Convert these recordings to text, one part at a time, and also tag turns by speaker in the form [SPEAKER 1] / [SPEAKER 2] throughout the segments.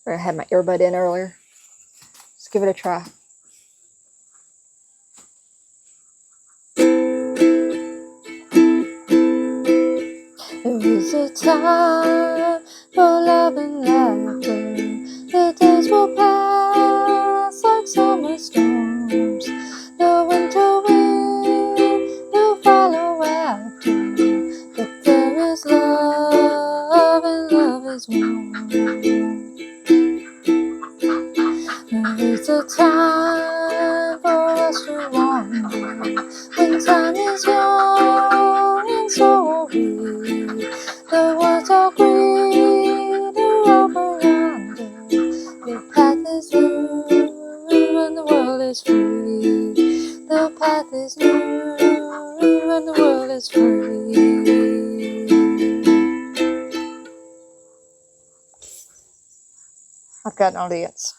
[SPEAKER 1] I had my earbud in earlier. Let's give it a try. There was a time for love and laughter. The days will pass like summer storms. The winter wind will follow after. But there is love and love is warm. There is a time for us to wander. When time is young and so are we. The words are greener over yonder. The path is new and the world is free. The path is new and the world is free. I've got an audience.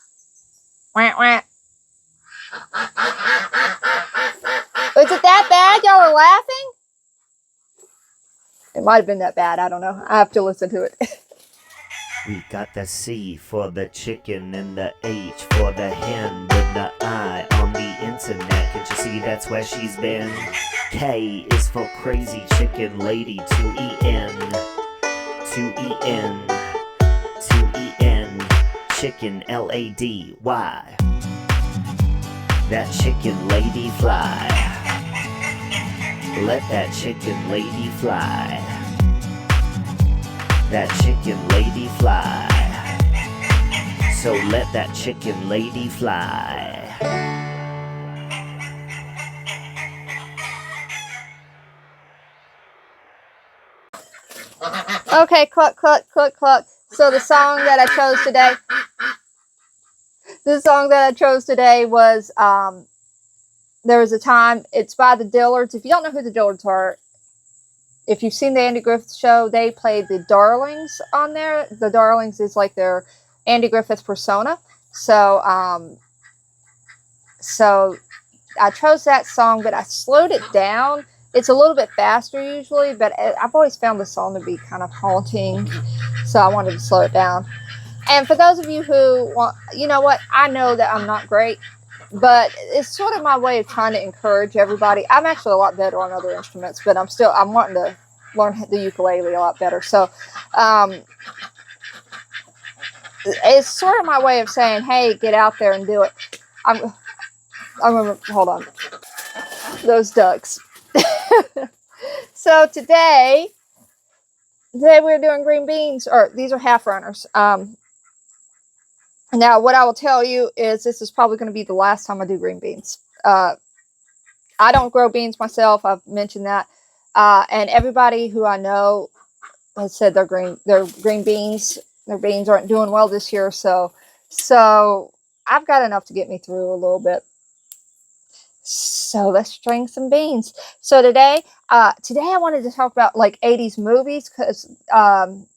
[SPEAKER 1] Wah, wah. Was it that bad? Y'all are laughing? It might have been that bad. I don't know. I have to listen to it.
[SPEAKER 2] We got the C for the chicken and the H for the hen with the I on the internet. Can't you see that's where she's been? K is for crazy chicken lady. 2EN, 2EN, 2EN. Chicken LADY. That chicken lady fly. Let that chicken lady fly. That chicken lady fly. So let that chicken lady fly.
[SPEAKER 1] Okay, cluck, cluck, cluck, cluck. So the song that I chose today, was There Was a Time. It's by the Dillards. If you don't know who the Dillards are, if you've seen the Andy Griffith show, they played the Darlings on there. The Darlings is like their Andy Griffith persona. So I chose that song, but I slowed it down. It's a little bit faster usually, but I've always found the song to be kind of haunting. So I wanted to slow it down. And for those of you who want, you know what? I know that I'm not great, but it's sort of my way of trying to encourage everybody. I'm actually a lot better on other instruments, but I'm wanting to learn the ukulele a lot better. So it's sort of my way of saying, hey, get out there and do it. I'm gonna hold on. Those ducks. So today we're doing green beans, or these are half runners. Now, what I will tell you is this is probably going to be the last time I do green beans. I don't grow beans myself. I've mentioned that. And everybody who I know has said they're green beans. Their beans aren't doing well this year. So I've got enough to get me through a little bit. So let's string some beans. So today I wanted to talk about like 80s movies because I'm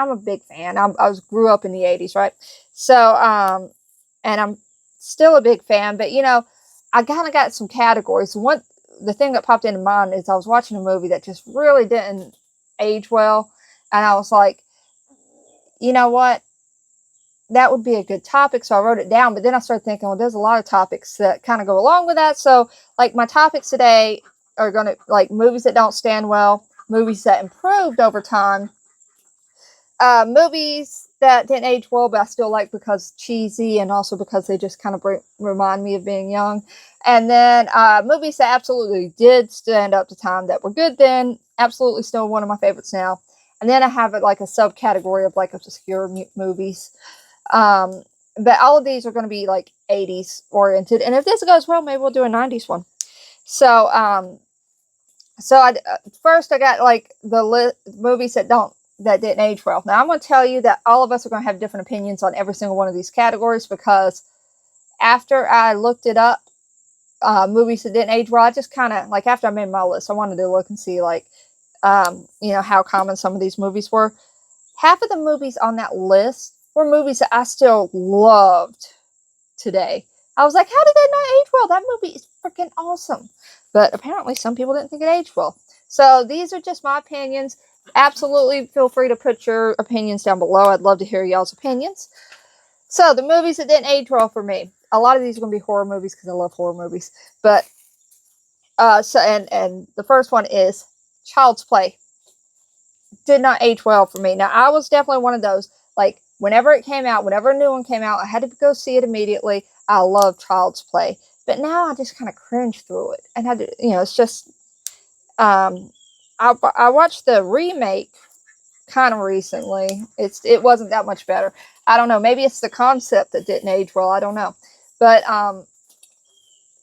[SPEAKER 1] a big fan. I grew up in the 80s, right? So and I'm still a big fan, but you know, I kind of got some categories. The thing that popped into mind is I was watching a movie that just really didn't age well, and I was like, you know what? That would be a good topic. So I wrote it down, but then I started thinking, well, there's a lot of topics that kind of go along with that. So like my topics today are going to like movies that don't stand well, movies that improved over time, movies that didn't age well, but I still like because cheesy and also because they just kind of remind me of being young. And then movies that absolutely did stand up to time that were good then, absolutely still one of my favorites now. And then I have it like a subcategory of like obscure movies. But all of these are going to be like 80s oriented. And if this goes well, maybe we'll do a 90s one. So first I got like the movies that didn't age well. Now I'm going to tell you that all of us are going to have different opinions on every single one of these categories, because after I looked it up, movies that didn't age well, I just kind of like, after I made my list, I wanted to look and see like, you know, how common some of these movies were. Half of the movies on that list were movies that I still loved today. I was like, how did that not age well? That movie is freaking awesome. But apparently some people didn't think it aged well. So these are just my opinions. Absolutely feel free to put your opinions down below. I'd love to hear y'all's opinions. So the movies that didn't age well for me. A lot of these are going to be horror movies because I love horror movies. But and the first one is Child's Play. Did not age well for me. Now I was definitely one of those, like, whenever it came out, whenever a new one came out, I had to go see it immediately. I love Child's Play, but now I just kind of cringe through it, and had to, it's just. I watched the remake kind of recently. It wasn't that much better. I don't know. Maybe it's the concept that didn't age well. I don't know, but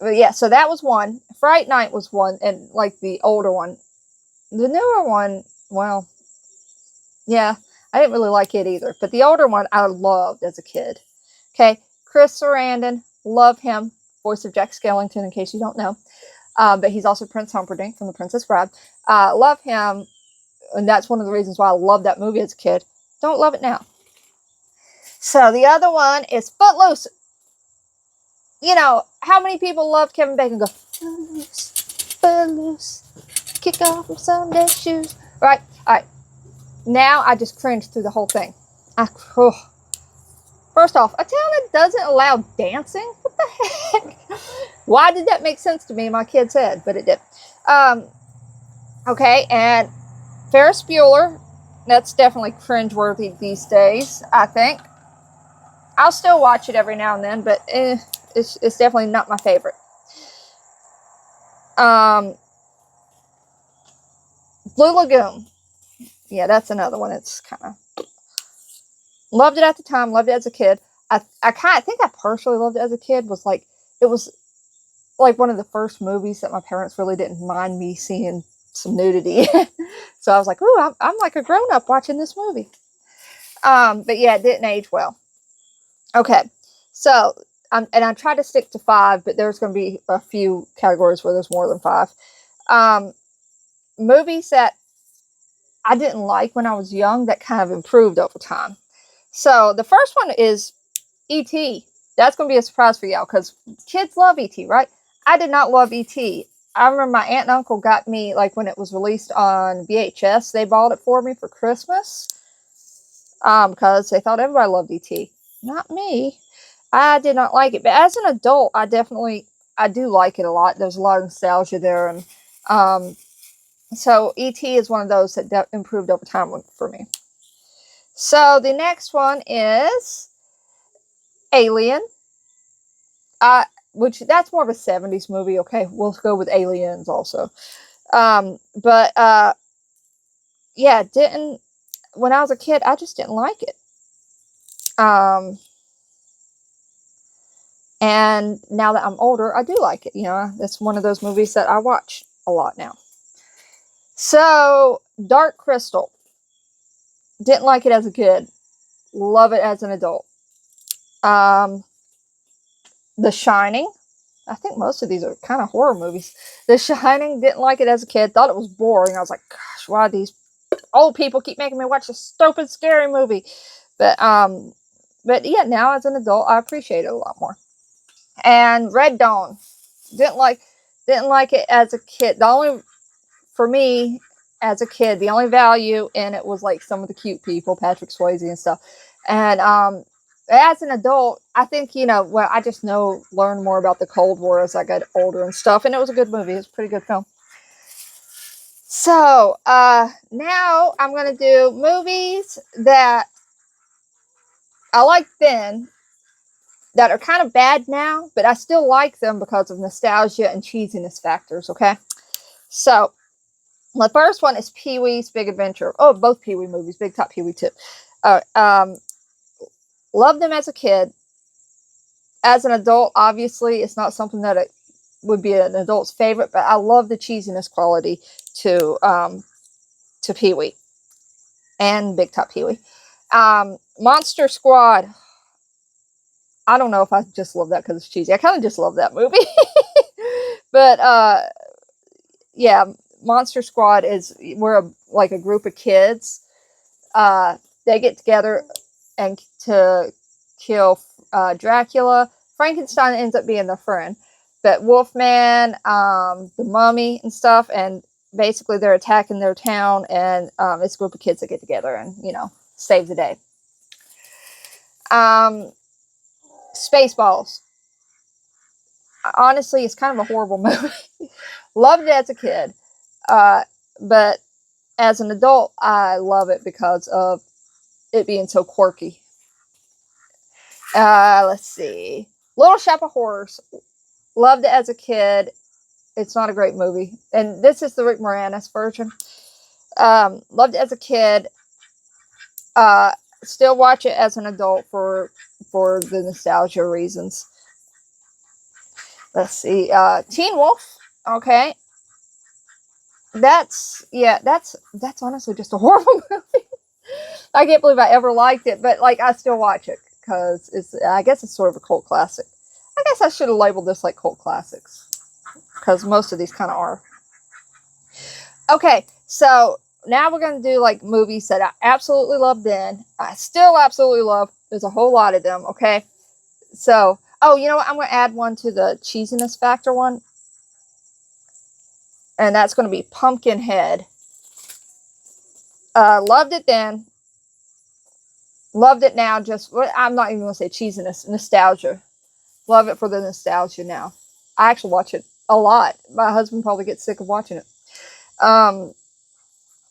[SPEAKER 1] yeah. So that was one. Fright Night was one, and like the older one. The newer one, well, yeah, I didn't really like it either. But the older one I loved as a kid. Okay, Chris Sarandon, love him. Voice of Jack Skellington, in case you don't know. But he's also Prince Humperdinck from The Princess Bride. Love him, and that's one of the reasons why I loved that movie as a kid. Don't love it now. So the other one is Footloose. You know, how many people loved Kevin Bacon? Go, Footloose, Footloose, kick off your Sunday shoes. Right, all right. Now I just cringed through the whole thing. First off, a town that doesn't allow dancing? What the heck? Why did that make sense to me in my kid's head? But it did. Okay, and Ferris Bueller. That's definitely cringeworthy these days, I think. I'll still watch it every now and then, but it's definitely not my favorite. Blue Lagoon. Yeah, that's another one. It's kind of... Loved it at the time. Loved it as a kid. I think I personally loved it as a kid. It was like one of the first movies that my parents really didn't mind me seeing some nudity. So I was like, ooh, I'm like a grown-up watching this movie. But yeah, it didn't age well. Okay, so I tried to stick to 5, but there's going to be a few categories where there's more than 5. Movies that I didn't like when I was young that kind of improved over time. So the first one is E.T. That's going to be a surprise for y'all because kids love E.T., right? I did not love E.T. I remember my aunt and uncle got me, like, when it was released on VHS, they bought it for me for Christmas because they thought everybody loved E.T. Not me. I did not like it. But as an adult, I do like it a lot. There's a lot of nostalgia there. And so E.T. is one of those that improved over time for me. So the next one is Alien. Which that's more of a 70s movie. Okay, we'll go with Aliens also. Yeah, when I was a kid, I just didn't like it. And now that I'm older, I do like it. It's one of those movies that I watch a lot now. So, Dark Crystal. Didn't like it as a kid. Love it as an adult. The Shining. I think most of these are kind of horror movies. The Shining, didn't like it as a kid. Thought it was boring. I was like, gosh, why do these old people keep making me watch a stupid, scary movie? But yeah, now as an adult, I appreciate it a lot more. And Red Dawn. Didn't like it as a kid. For me, as a kid, the only value in it was like some of the cute people, Patrick Swayze and stuff. And as an adult, I think, I just learn more about the Cold War as I got older and stuff. And it was a good movie. It was a pretty good film. So now I'm going to do movies that I liked then that are kind of bad now, but I still like them because of nostalgia and cheesiness factors, okay? So the first one is Pee-wee's Big Adventure. Oh, both Pee-wee movies, Big Top Pee-wee too. Loved them as a kid. As an adult, obviously, it's not something that it would be an adult's favorite, but I love the cheesiness quality to Pee-wee and Big Top Pee-wee. Monster Squad. I don't know if I just love that because it's cheesy. I kind of just love that movie. But yeah, Monster Squad we're a group of kids. They get together and to kill Dracula. Frankenstein ends up being their friend, but Wolfman, the Mummy and stuff, and basically they're attacking their town, and it's a group of kids that get together and save the day. Spaceballs. Honestly, it's kind of a horrible movie. Loved it as a kid. But as an adult, I love it because of it being so quirky. Let's see. Little Shop of Horrors. Loved it as a kid. It's not a great movie. And this is the Rick Moranis version. Loved it as a kid. Still watch it as an adult for the nostalgia reasons. Let's see. Teen Wolf. Okay. That's honestly just a horrible movie. I can't believe I ever liked it, but like I still watch it because I guess it's sort of a cult classic. I guess I should have labeled this like cult classics because most of these kind of are. Okay, so now we're going to do like movies that I absolutely loved then. I still absolutely love. There's a whole lot of them, okay? So, oh, you know what? I'm going to add one to the cheesiness factor one. And that's going to be Pumpkinhead. Loved it then. Loved it now. I'm not even going to say cheesiness. Nostalgia. Love it for the nostalgia now. I actually watch it a lot. My husband probably gets sick of watching it.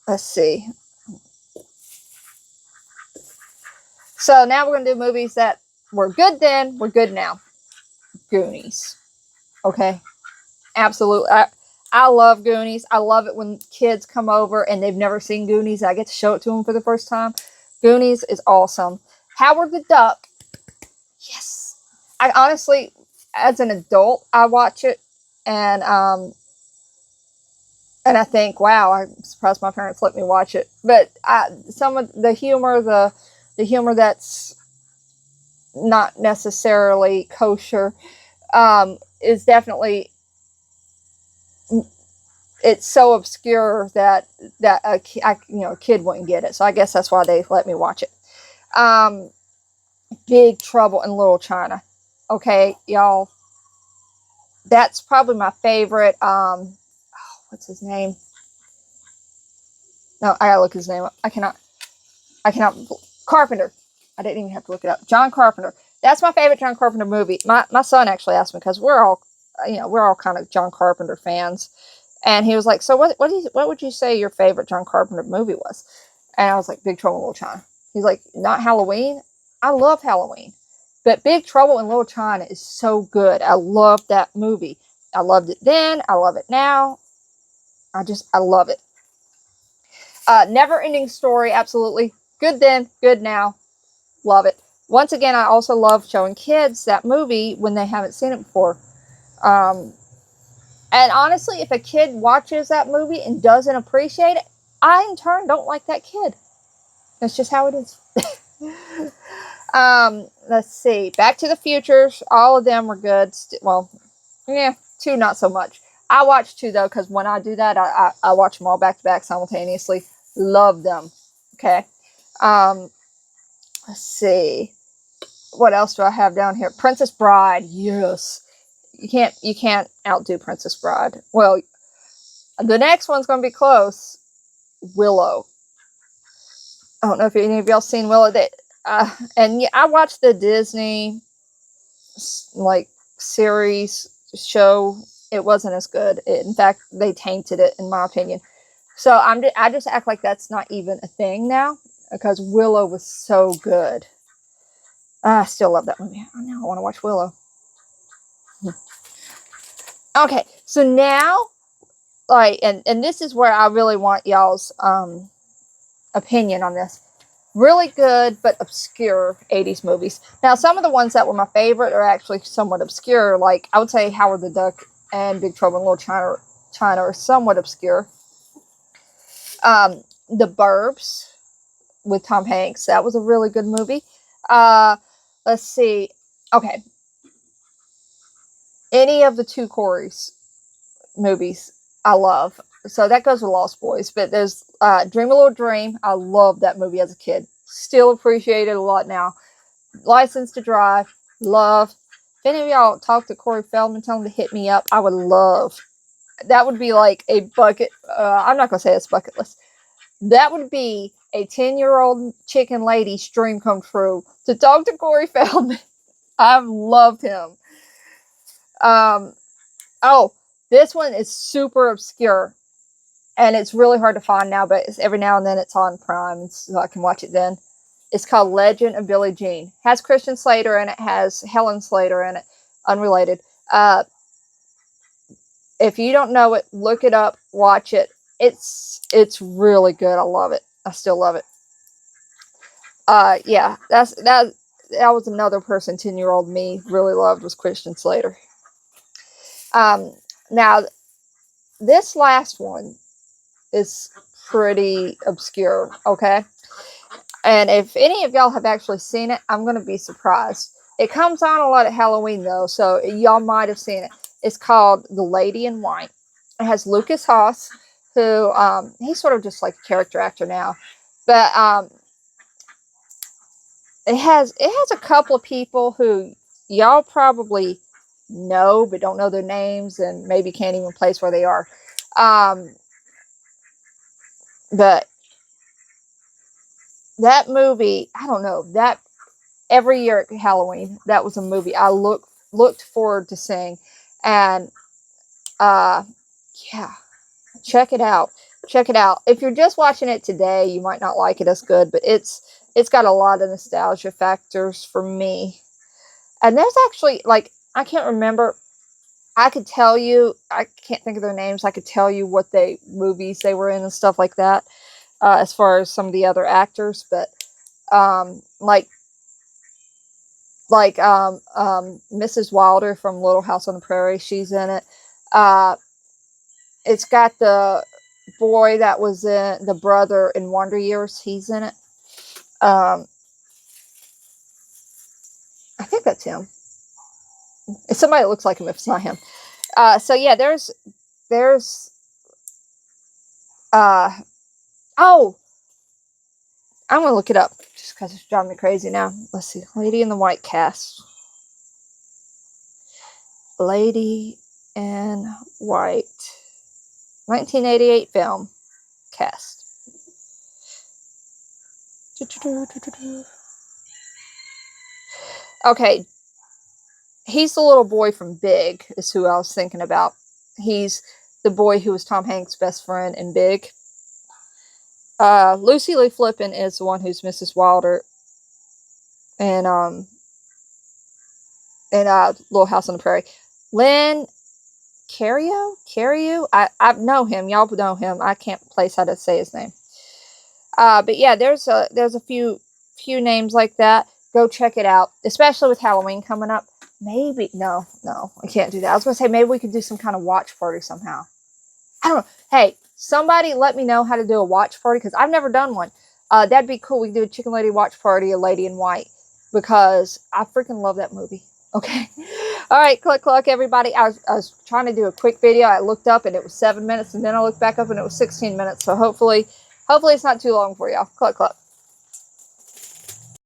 [SPEAKER 1] Let's see. So now we're going to do movies that were good then, were good now. Goonies. Okay? Absolutely. I love Goonies. I love it when kids come over and they've never seen Goonies. I get to show it to them for the first time. Goonies is awesome. Howard the Duck. Yes. I honestly, as an adult, I watch it and I think, wow, I'm surprised my parents let me watch it. But some of the humor, the humor that's not necessarily kosher, is definitely, it's so obscure that a kid wouldn't get it. So I guess that's why they let me watch it. Big Trouble in Little China. Okay, y'all. That's probably my favorite. What's his name? No, I gotta look his name up. I cannot. Carpenter. I didn't even have to look it up. John Carpenter. That's my favorite John Carpenter movie. My son actually asked me because we're all kind of John Carpenter fans, and he was like, "So what would you say your favorite John Carpenter movie was?" And I was like, "Big Trouble in Little China." He's like, "Not Halloween." I love Halloween, but Big Trouble in Little China is so good. I love that movie. I loved it then. I love it now. I love it. Never Ending Story, absolutely. Good then, good now. Love it. Once again, I also love showing kids that movie when they haven't seen it before. And honestly, if a kid watches that movie and doesn't appreciate it, I in turn don't like that kid. That's just how it is. Let's see. Back to the Futures. All of them were good. Well, yeah, 2 not so much. I watch 2 though, because when I do that, I watch them all back to back simultaneously. Love them. Okay. Let's see. What else do I have down here? Princess Bride. Yes. You can't outdo Princess Bride. Well, the next one's going to be close. Willow. I don't know if any of y'all seen Willow. And yeah, I watched the Disney like series show. It wasn't as good. In fact, they tainted it, in my opinion. So I just act like that's not even a thing now because Willow was so good. I still love that movie. I want to watch Willow. Okay, so now, like, and this is where I really want y'all's opinion on this. Really good but obscure 80s movies. Now, some of the ones that were my favorite are actually somewhat obscure. Like, I would say Howard the Duck and Big Trouble in Little China are somewhat obscure. The Burbs with Tom Hanks. That was a really good movie. Let's see. Okay. Any of the 2 Coreys movies I love. So that goes with Lost Boys. But there's Dream a Little Dream. I loved that movie as a kid. Still appreciate it a lot now. License to Drive. Love. If any of y'all talk to Corey Feldman, tell him to hit me up. I would love. That would be like a bucket. I'm not going to say it's bucket list. That would be a 10-year-old chicken lady's dream come true to talk to Corey Feldman. I've loved him. Oh, this one is super obscure. And it's really hard to find now, but every now and then it's on Prime, so I can watch it then. It's called Legend of Billie Jean. Has Christian Slater in it, has Helen Slater in it, unrelated. If you don't know it, look it up, watch it. It's really good. I love it. I still love it. Yeah, that was another person 10-year-old me really loved, was Christian Slater. Now this last one is pretty obscure, okay? And if any of y'all have actually seen it, I'm going to be surprised. It comes on a lot at Halloween, though, so y'all might have seen it. It's called The Lady in White. It has Lucas Haas, who, he's sort of just like a character actor now. But it has a couple of people who y'all probably know, but don't know their names, and maybe can't even place where they are. But that movie, I don't know, that every year at Halloween, that was a movie I looked forward to seeing. And yeah, check it out. Check it out. If you're just watching it today, you might not like it as good, but it's got a lot of nostalgia factors for me. And there's actually, like, I can't remember. I could tell you, I can't think of their names. I could tell you what movies they were in and stuff like that, as far as some of the other actors. But like Mrs. Wilder from Little House on the Prairie, she's in it. It's got the boy that was in the brother in Wonder Years. He's in it. I think that's him. It's somebody that looks like him if it's not him. So yeah, there's oh, I'm gonna look it up just because it's driving me crazy now. Let's see, Lady in the White cast. Lady in White, 1988 film cast. Okay, he's the little boy from Big, is who I was thinking about. He's the boy who was Tom Hanks' best friend in Big. Lucy Lee Flippin is the one who's Mrs. Wilder in Little House on the Prairie. Lynn Carriou? I know him. Y'all know him. I can't place how to say his name. But yeah, there's a few names like that. Go check it out, especially with Halloween coming up. Maybe no, I can't do that. I was gonna say maybe we could do some kind of watch party somehow. I don't know. Hey, somebody let me know how to do a watch party, because I've never done one. That'd be cool. We could do a Chicken Lady watch party, a Lady in White, because I freaking love that movie. Okay. All right, cluck cluck, everybody. I was trying to do a quick video. I looked up and it was 7 minutes, and then I looked back up and it was 16 minutes. So hopefully it's not too long for y'all. Cluck cluck.